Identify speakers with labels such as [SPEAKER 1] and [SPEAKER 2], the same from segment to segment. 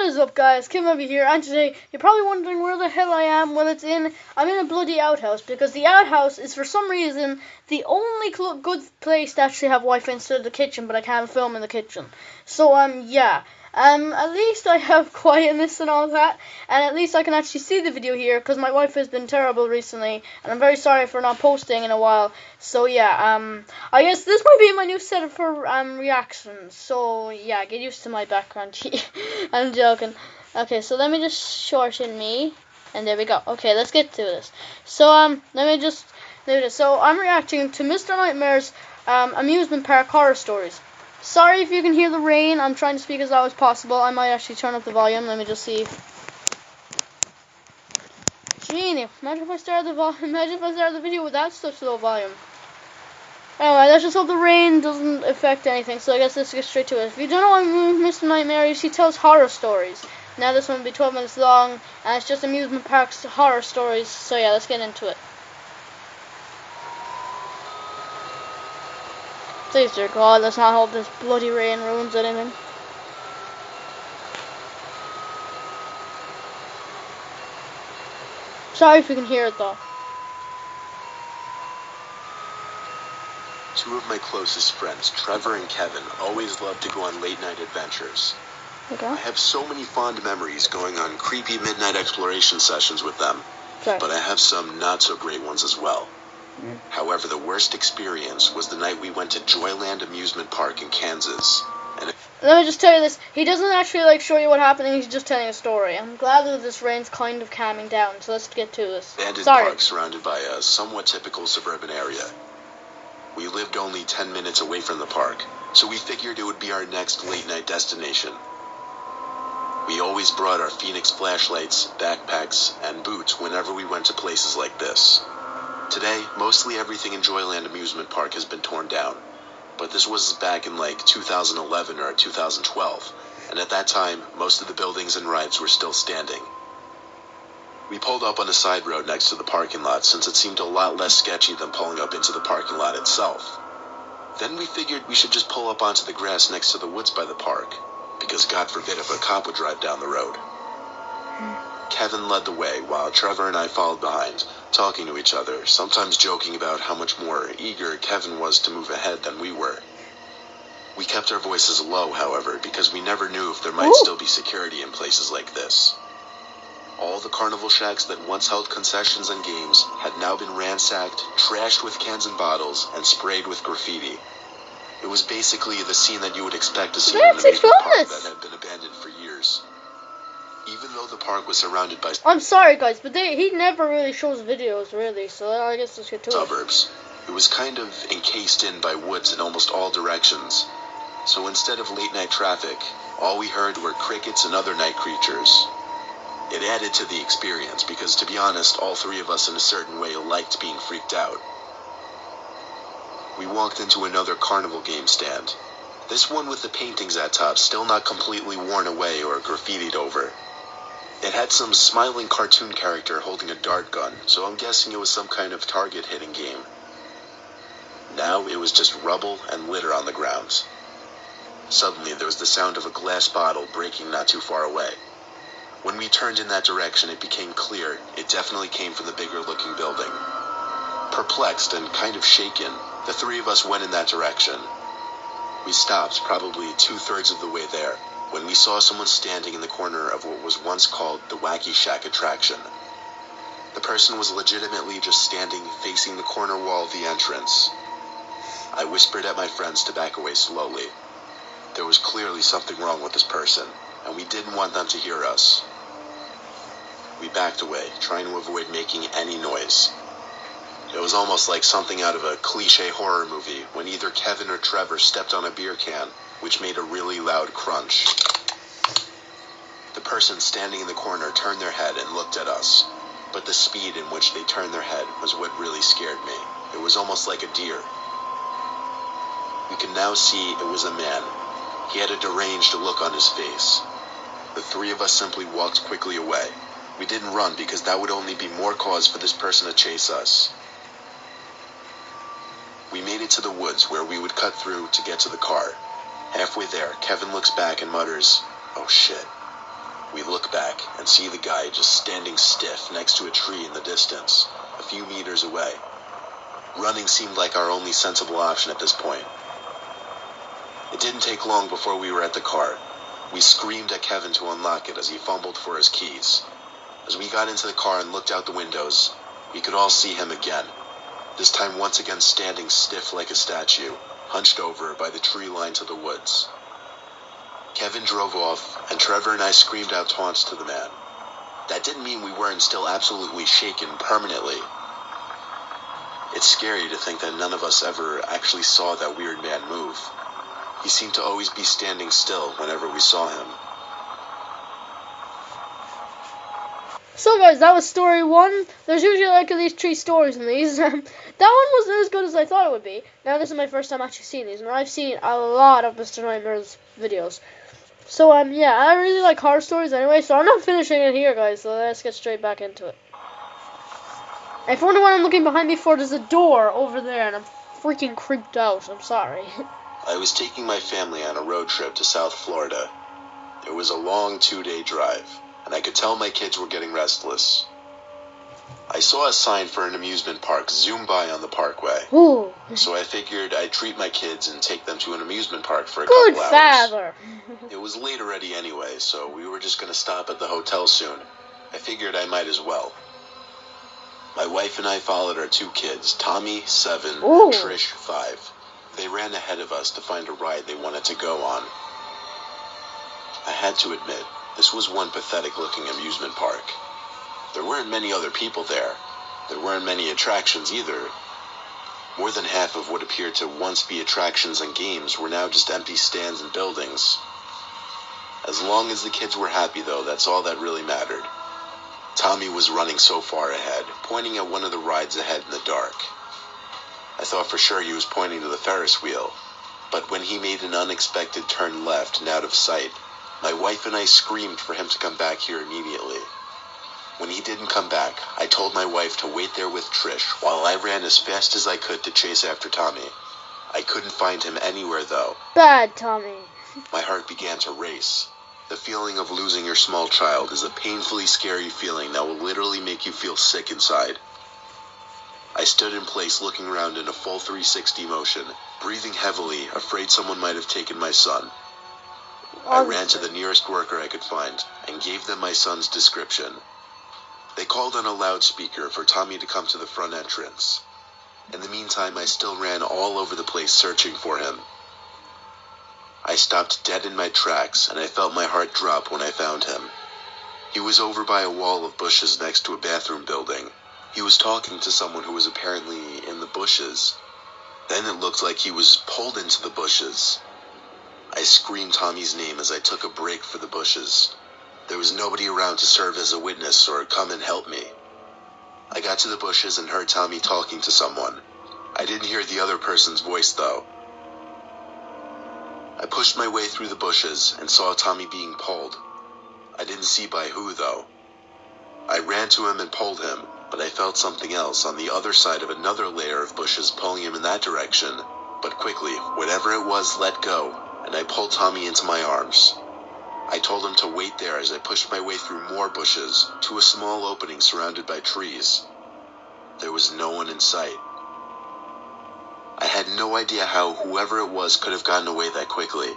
[SPEAKER 1] What is up, guys? Kim over here, and today you're probably wondering where the hell I am. Well, I'm in a bloody outhouse, because the outhouse is for some reason the only good place to actually have Wi-Fi instead of the kitchen, but I can't film in the kitchen. So, yeah. At least I have quietness and all that, and at least I can actually see the video here, because my Wi-Fi has been terrible recently, and I'm very sorry for not posting in a while. So yeah, I guess this might be my new setup for reactions. So yeah, get used to my background. I'm joking. Okay, so let me just shorten me, and there we go. Okay, let's get to this. So let me just do this. So I'm reacting to Mr. Nightmare's amusement park horror stories. Sorry if you can hear the rain. I'm trying to speak as loud as possible. I might actually turn up the volume. Let me just see. Genie, imagine if I started the video with that such low volume. Anyway, let's just hope the rain doesn't affect anything. So I guess let's get straight to it. If you don't know Mr. Nightmare, he tells horror stories. Now this one will be 12 minutes long, and it's just amusement parks horror stories. So yeah, let's get into it. Please, dear God, let's not hope this bloody rain ruins anything. Sorry if you can hear it, though.
[SPEAKER 2] Two of my closest friends, Trevor and Kevin, always loved to go on late-night adventures.
[SPEAKER 1] Okay.
[SPEAKER 2] I have so many fond memories going on creepy midnight exploration sessions with them, but I have some not-so-great ones as well. However, the worst experience was the night we went to Joyland Amusement Park in Kansas. And
[SPEAKER 1] let me just tell you this, he doesn't actually show you what happened, he's just telling a story. I'm glad that this rain's kind of calming down, so let's get to this.
[SPEAKER 2] Abandoned park surrounded by a somewhat typical suburban area. We lived only 10 minutes away from the park, so we figured it would be our next late-night destination. We always brought our Phoenix flashlights, backpacks, and boots whenever we went to places like this. Today, mostly everything in Joyland Amusement Park has been torn down, but this was back in 2011 or 2012, and at that time, most of the buildings and rides were still standing. We pulled up on a side road next to the parking lot since it seemed a lot less sketchy than pulling up into the parking lot itself. Then we figured we should just pull up onto the grass next to the woods by the park, because God forbid if a cop would drive down the road. Kevin led the way while Trevor and I followed behind, talking to each other, sometimes joking about how much more eager Kevin was to move ahead than we were. We kept our voices low, however, because we never knew if there might still be security in places like this. All the carnival shacks that once held concessions and games had now been ransacked, trashed with cans and bottles, and sprayed with graffiti. It was basically the scene that you would expect to see in an amusement park that had been abandoned for years. Even though the park was surrounded by...
[SPEAKER 1] I'm sorry, guys, but he never really shows videos, really, so I guess let's get to
[SPEAKER 2] suburbs. It was kind of encased in by woods in almost all directions. So instead of late-night traffic, all we heard were crickets and other night creatures. It added to the experience because, to be honest, all three of us in a certain way liked being freaked out. We walked into another carnival game stand. This one with the paintings at top still not completely worn away or graffitied over. It had some smiling cartoon character holding a dart gun, so I'm guessing it was some kind of target hitting game. Now it was just rubble and litter on the grounds. Suddenly there was the sound of a glass bottle breaking not too far away. When we turned in that direction, it became clear it definitely came from the bigger-looking building. Perplexed and kind of shaken, the three of us went in that direction. We stopped probably 2/3 of the way there, when we saw someone standing in the corner of what was once called the Wacky Shack attraction. The person was legitimately just standing facing the corner wall of the entrance. I whispered at my friends to back away slowly. There was clearly something wrong with this person, and we didn't want them to hear us. We backed away, trying to avoid making any noise. It was almost like something out of a cliché horror movie when either Kevin or Trevor stepped on a beer can, which made a really loud crunch. The person standing in the corner turned their head and looked at us, but the speed in which they turned their head was what really scared me. It was almost like a deer. We could now see it was a man. He had a deranged look on his face. The three of us simply walked quickly away. We didn't run because that would only be more cause for this person to chase us. We made it to the woods where we would cut through to get to the car. Halfway there, Kevin looks back and mutters, "Oh shit." We look back and see the guy just standing stiff next to a tree in the distance, a few meters away. Running seemed like our only sensible option at this point. It didn't take long before we were at the car. We screamed at Kevin to unlock it as he fumbled for his keys. As we got into the car and looked out the windows, we could all see him again, this time once again standing stiff like a statue, hunched over by the tree line to the woods. Kevin drove off, and Trevor and I screamed out taunts to the man. That didn't mean we weren't still absolutely shaken permanently. It's scary to think that none of us ever actually saw that weird man move. He seemed to always be standing still whenever we saw him.
[SPEAKER 1] So guys, that was story 1. There's usually like at least 3 stories in these. That one wasn't as good as I thought it would be. Now this is my first time actually seeing these, and I've seen a lot of Mr. Nightmare's videos. So yeah, I really like horror stories anyway, so I'm not finishing it here, guys, so let's get straight back into it. If you wonder what I'm looking behind me for, there's a door over there, and I'm freaking creeped out. I'm sorry.
[SPEAKER 2] I was taking my family on a road trip to South Florida. It was a long 2-day drive, and I could tell my kids were getting restless. I saw a sign for an amusement park zoom by on the parkway.
[SPEAKER 1] Ooh.
[SPEAKER 2] So I figured I'd treat my kids and take them to an amusement park for a
[SPEAKER 1] Good
[SPEAKER 2] couple hours.
[SPEAKER 1] father.
[SPEAKER 2] It was late already anyway, so we were just going to stop at the hotel soon. I figured I might as well. My wife and I followed our 2 kids, Tommy, 7,
[SPEAKER 1] Ooh.
[SPEAKER 2] and Trish, 5. They ran ahead of us to find a ride they wanted to go on. I had to admit, this was one pathetic-looking amusement park. There weren't many other people there. There weren't many attractions either. More than half of what appeared to once be attractions and games were now just empty stands and buildings. As long as the kids were happy, though, that's all that really mattered. Tommy was running so far ahead, pointing at one of the rides ahead in the dark. I thought for sure he was pointing to the Ferris wheel, but when he made an unexpected turn left and out of sight, my wife and I screamed for him to come back here immediately. When he didn't come back, I told my wife to wait there with Trish while I ran as fast as I could to chase after Tommy. I couldn't find him anywhere, though.
[SPEAKER 1] Bad Tommy.
[SPEAKER 2] My heart began to race. The feeling of losing your small child is a painfully scary feeling that will literally make you feel sick inside. I stood in place looking around in a full 360 motion, breathing heavily, afraid someone might have taken my son. I ran to the nearest worker I could find and gave them my son's description. They called on a loudspeaker for Tommy to come to the front entrance. In the meantime, I still ran all over the place searching for him. I stopped dead in my tracks, and I felt my heart drop when I found him. He was over by a wall of bushes next to a bathroom building. He was talking to someone who was apparently in the bushes. Then it looked like he was pulled into the bushes. I screamed Tommy's name as I took a break for the bushes. There was nobody around to serve as a witness or come and help me. I got to the bushes and heard Tommy talking to someone. I didn't hear the other person's voice, though. I pushed my way through the bushes and saw Tommy being pulled. I didn't see by who, though. I ran to him and pulled him, but I felt something else on the other side of another layer of bushes pulling him in that direction. But quickly, whatever it was let go, and I pulled Tommy into my arms. I told him to wait there as I pushed my way through more bushes to a small opening surrounded by trees. There was no one in sight. I had no idea how whoever it was could have gotten away that quickly.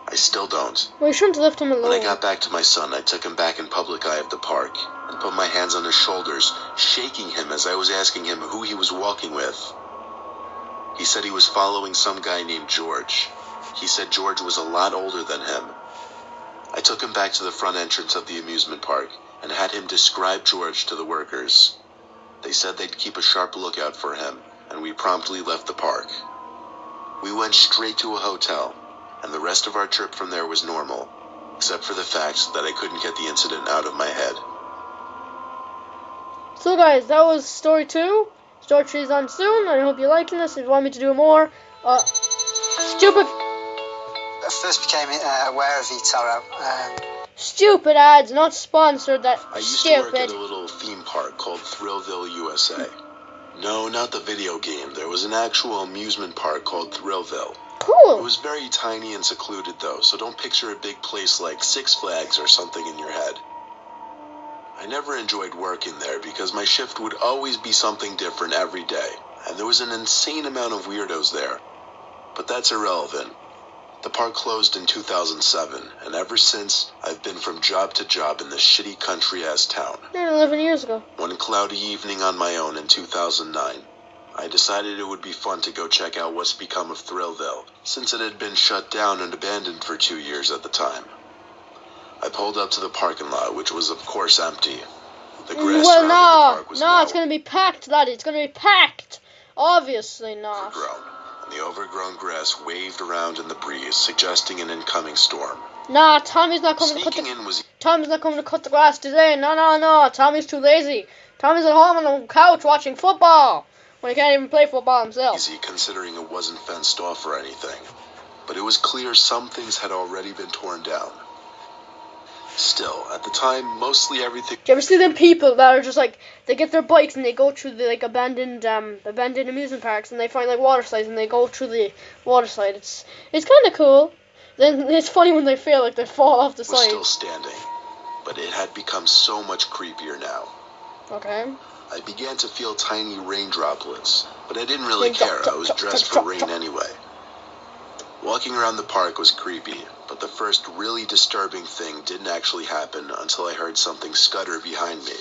[SPEAKER 2] I still don't.
[SPEAKER 1] Well, you shouldn't have left him alone.
[SPEAKER 2] When I got back to my son, I took him back in public eye of the park and put my hands on his shoulders, shaking him as I was asking him who he was walking with. He said he was following some guy named George. He said George was a lot older than him. I took him back to the front entrance of the amusement park and had him describe George to the workers. They said they'd keep a sharp lookout for him, and we promptly left the park. We went straight to a hotel, and the rest of our trip from there was normal, except for the fact that I couldn't get the incident out of my head.
[SPEAKER 1] So guys, that was story 2. Story 3 is on soon. I hope you're liking this. If you want me to do more, stupid.
[SPEAKER 3] I first became aware of eToro.
[SPEAKER 1] Stupid ads, not sponsored. That
[SPEAKER 2] I used
[SPEAKER 1] stupid.
[SPEAKER 2] to work at a little theme park called Thrillville, USA. No, not the video game. There was an actual amusement park called Thrillville. It
[SPEAKER 1] Cool.
[SPEAKER 2] was very tiny and secluded though, so don't picture a big place like Six Flags or something in your head. I never enjoyed working there because my shift would always be something different every day, and there was an insane amount of weirdos there. But that's irrelevant. The park closed in 2007, and ever since, I've been from job to job in this shitty country-ass town.
[SPEAKER 1] 11 years ago.
[SPEAKER 2] One cloudy evening on my own in 2009, I decided it would be fun to go check out what's become of Thrillville, since it had been shut down and abandoned for 2 years at the time. I pulled up to the parking lot, which was of course empty. The grass surrounding the park was now
[SPEAKER 1] it's gonna be packed, laddie. It's gonna be packed. Obviously not.
[SPEAKER 2] overgrown, and the overgrown grass waved around in the breeze, suggesting an incoming storm.
[SPEAKER 1] Nah, Tommy's not coming
[SPEAKER 2] Sneaking
[SPEAKER 1] to cut
[SPEAKER 2] in was
[SPEAKER 1] the grass today. No. Tommy's too lazy. Tommy's at home on the couch watching football when he can't even play football himself.
[SPEAKER 2] easy considering it wasn't fenced off or anything, but it was clear some things had already been torn down. Still, at the time, mostly everything.
[SPEAKER 1] Do you ever see them people that are just like, they get their bikes and they go through the like abandoned amusement parks and they find like water slides and they go through the water slide? It's kind of cool. Then it's funny when they fail, like they fall off the
[SPEAKER 2] Was
[SPEAKER 1] side.
[SPEAKER 2] still standing, but it had become so much creepier now.
[SPEAKER 1] Okay.
[SPEAKER 2] I began to feel tiny rain droplets, but I didn't really care. I was dressed for rain anyway. Walking around the park was creepy, but the first really disturbing thing didn't actually happen until I heard something scutter behind me.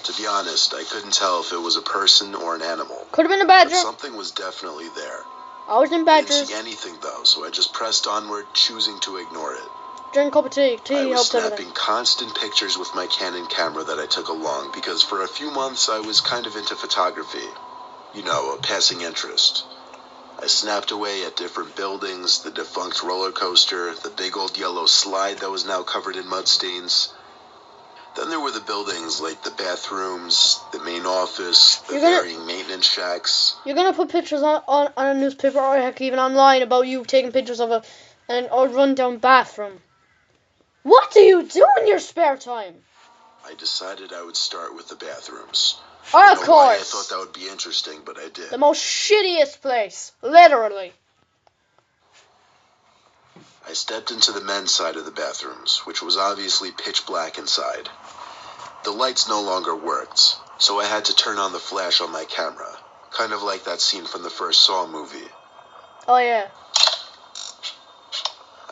[SPEAKER 2] To be honest, I couldn't tell if it was a person or an animal.
[SPEAKER 1] Could have been a
[SPEAKER 2] But
[SPEAKER 1] badger.
[SPEAKER 2] something was definitely there.
[SPEAKER 1] Always been
[SPEAKER 2] I didn't
[SPEAKER 1] badgers.
[SPEAKER 2] see anything though, so I just pressed onward, choosing to ignore it.
[SPEAKER 1] Drink a cup of tea.
[SPEAKER 2] I
[SPEAKER 1] Tea
[SPEAKER 2] was
[SPEAKER 1] helps
[SPEAKER 2] snapping
[SPEAKER 1] everything.
[SPEAKER 2] constant pictures with my Canon camera that I took along because for a few months I was kind of into photography. You know, a passing interest. I snapped away at different buildings, the defunct roller coaster, the big old yellow slide that was now covered in mud stains. Then there were the buildings like the bathrooms, the main office, the varying maintenance shacks.
[SPEAKER 1] You're gonna put pictures on a newspaper or heck even online about you taking pictures of an run-down bathroom. What do you do in your spare time?
[SPEAKER 2] I decided I would start with the bathrooms.
[SPEAKER 1] Of
[SPEAKER 2] I don't know why I
[SPEAKER 1] course.
[SPEAKER 2] thought that would be interesting, but I did.
[SPEAKER 1] The most shittiest place. Literally.
[SPEAKER 2] I stepped into the men's side of the bathrooms, which was obviously pitch black inside. The lights no longer worked, so I had to turn on the flash on my camera, kind of like that scene from the first Saw movie.
[SPEAKER 1] Oh yeah.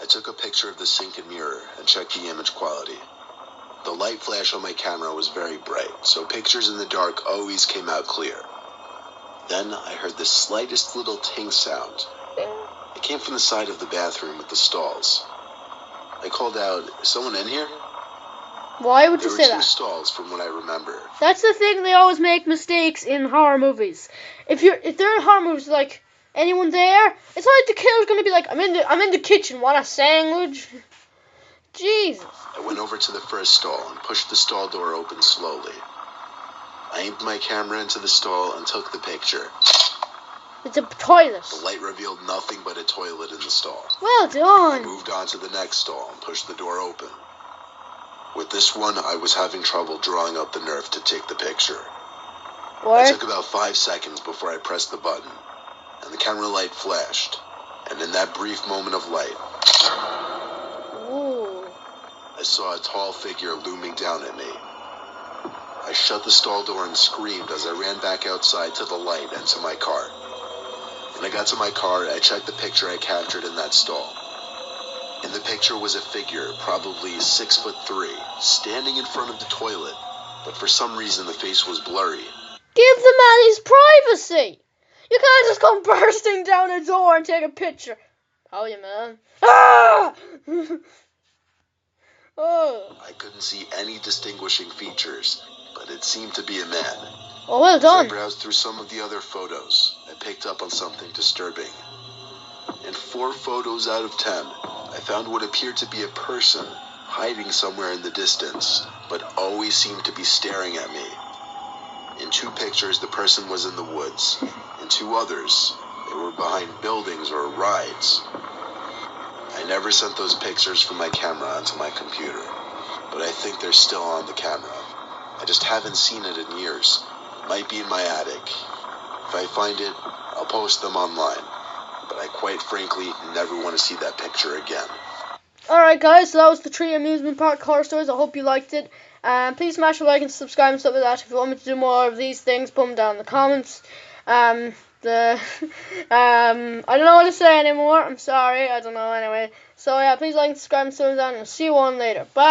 [SPEAKER 2] I took a picture of the sink and mirror and checked the image quality. The light flash on my camera was very bright, so pictures in the dark always came out clear. Then I heard the slightest little ting sound. It came from the side of the bathroom with the stalls. I called out, "Is someone in here?"
[SPEAKER 1] Why would you
[SPEAKER 2] There
[SPEAKER 1] say
[SPEAKER 2] were two
[SPEAKER 1] that?
[SPEAKER 2] stalls from what I remember.
[SPEAKER 1] That's the thing, they always make mistakes in horror movies. If they're in horror movies, like, anyone there? It's not like the killer's gonna be like, I'm in the kitchen, want a sandwich? Jesus.
[SPEAKER 2] I went over to the first stall and pushed the stall door open slowly. I aimed my camera into the stall and took the picture.
[SPEAKER 1] It's a toilet.
[SPEAKER 2] The light revealed nothing but a toilet in the stall.
[SPEAKER 1] Well
[SPEAKER 2] I
[SPEAKER 1] done.
[SPEAKER 2] moved on to the next stall and pushed the door open. With this one, I was having trouble drawing up the nerve to take the picture. It
[SPEAKER 1] What?
[SPEAKER 2] took about 5 seconds before I pressed the button, and the camera light flashed. And in that brief moment of light,
[SPEAKER 1] Ooh.
[SPEAKER 2] I saw a tall figure looming down at me. I shut the stall door and screamed as I ran back outside to the light and to my car. When I got to my car, I checked the picture I captured in that stall. In the picture was a figure, probably 6'3", standing in front of the toilet, but for some reason the face was blurry.
[SPEAKER 1] Give the man his privacy. You can't just come bursting down a door and take a picture. Oh, you man. Ah! Oh.
[SPEAKER 2] I couldn't see any distinguishing features, but it seemed to be a man.
[SPEAKER 1] Oh, well
[SPEAKER 2] As I
[SPEAKER 1] done.
[SPEAKER 2] browsed through some of the other photos, I picked up on something disturbing. In 4 photos out of 10, I found what appeared to be a person hiding somewhere in the distance, but always seemed to be staring at me. In 2 pictures, the person was in the woods. In 2 others, they were behind buildings or rides. I never sent those pictures from my camera onto my computer, but I think they're still on the camera. I just haven't seen it in years. It might be in my attic. If I find it, I'll post them online. but I quite frankly never want to see that picture again.
[SPEAKER 1] Alright guys, so that was the 3 amusement park horror stories. I hope you liked it. Please smash a like and subscribe and stuff like that. If you want me to do more of these things, put them down in the comments. I don't know what to say anymore. I'm sorry. I don't know anyway. So yeah, please like and subscribe and stuff like that, and I'll see you on later. Bye.